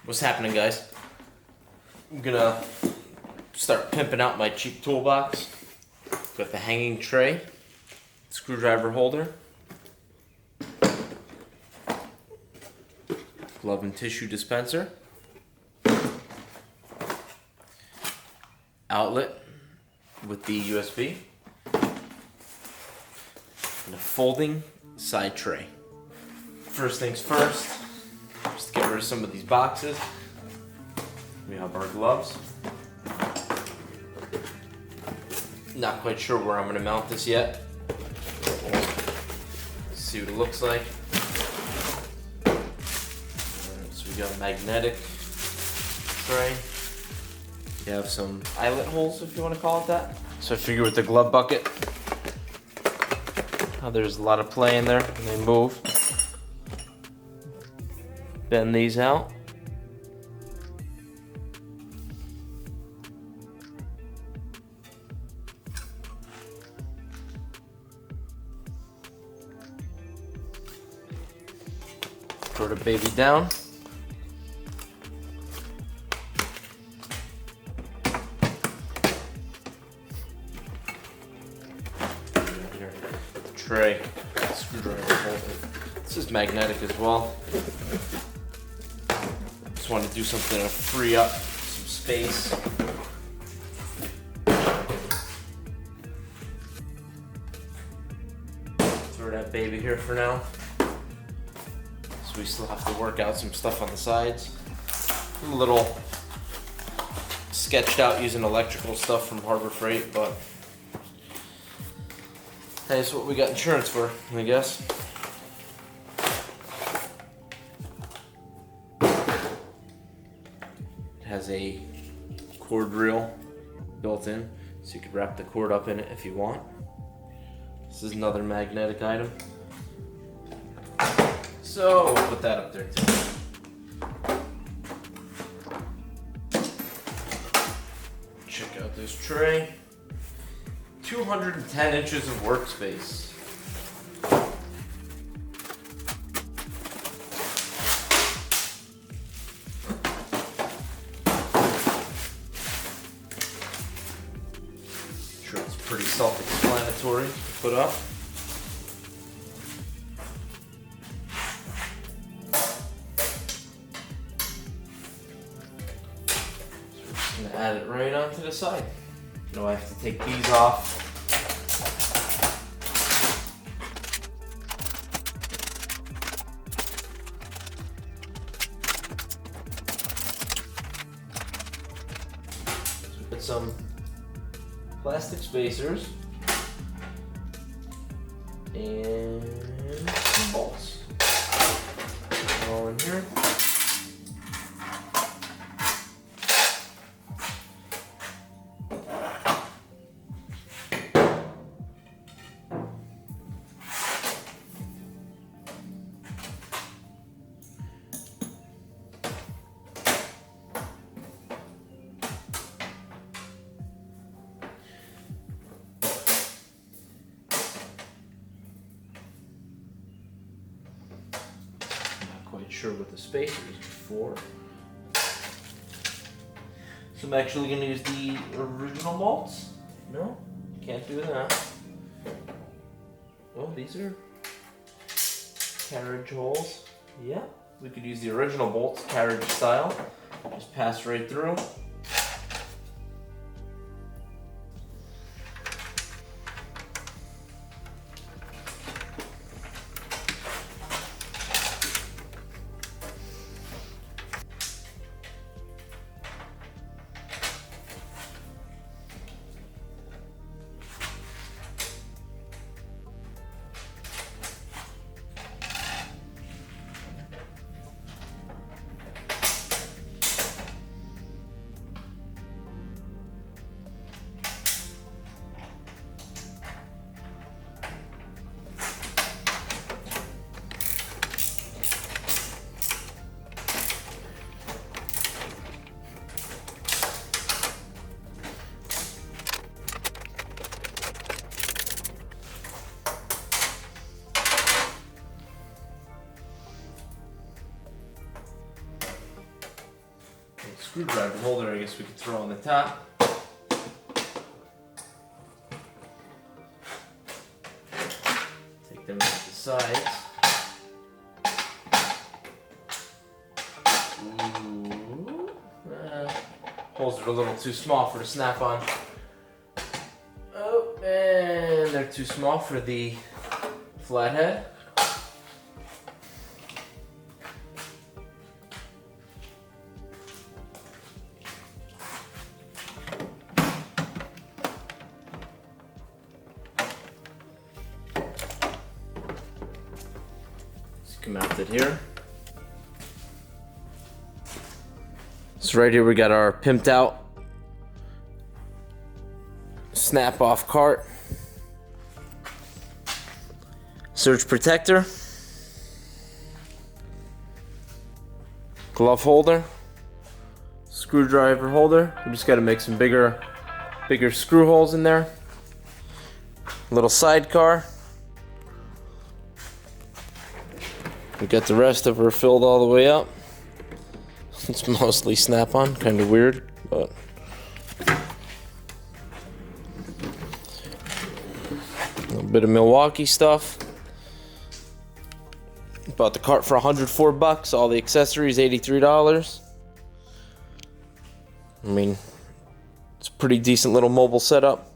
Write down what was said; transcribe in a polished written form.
What's happening, guys? I'm gonna start pimping out my cheap toolbox. Got the hanging tray, screwdriver holder, glove and tissue dispenser, outlet with the USB, and a folding side tray. First things first, just get rid of some of these boxes. We have our gloves. Not quite sure where I'm going to mount this yet. Let's see what it looks like. So we got a magnetic tray. You have some eyelet holes, if you want to call it that. So I figure with the glove bucket, there's a lot of play in there, and they move. Bend these out. Throw the baby down. Here, the tray, screwdriver holder. This is magnetic as well. Just want to do something to free up some space. Throw that baby here for now. So we still have to work out some stuff on the sides. I'm a little sketched out using electrical stuff from Harbor Freight, but hey, that's what we got insurance for, I guess. It has a cord reel built in, so you could wrap the cord up in it if you want. This is another magnetic item. So we'll put that up there too. Check out this tray. 210 inches of workspace. I'm sure it's pretty self-explanatory to put up. Gonna add it right onto the side. Now I have to take these off. So put some plastic spacers and some bolts. All in here. Quite sure what the spacer is before. So I'm actually going to use the original bolts. No, can't do that. Oh, these are carriage holes. Yeah, we could use the original bolts, carriage style. Just pass right through. screwdriver holder, I guess we could throw on the top. Take them off the sides. Ooh. Holes are a little too small for the snap-on. Oh, and they're too small for the flathead. Mounted here. So right here we got our pimped out snap off cart, surge protector, glove holder, screwdriver holder. We just got to make some bigger screw holes in there. Little sidecar. We got the rest of her filled all the way up. It's mostly snap-on, kind of weird, but a little bit of Milwaukee stuff. Bought the cart for $104. All the accessories $83. I mean, it's a pretty decent little mobile setup.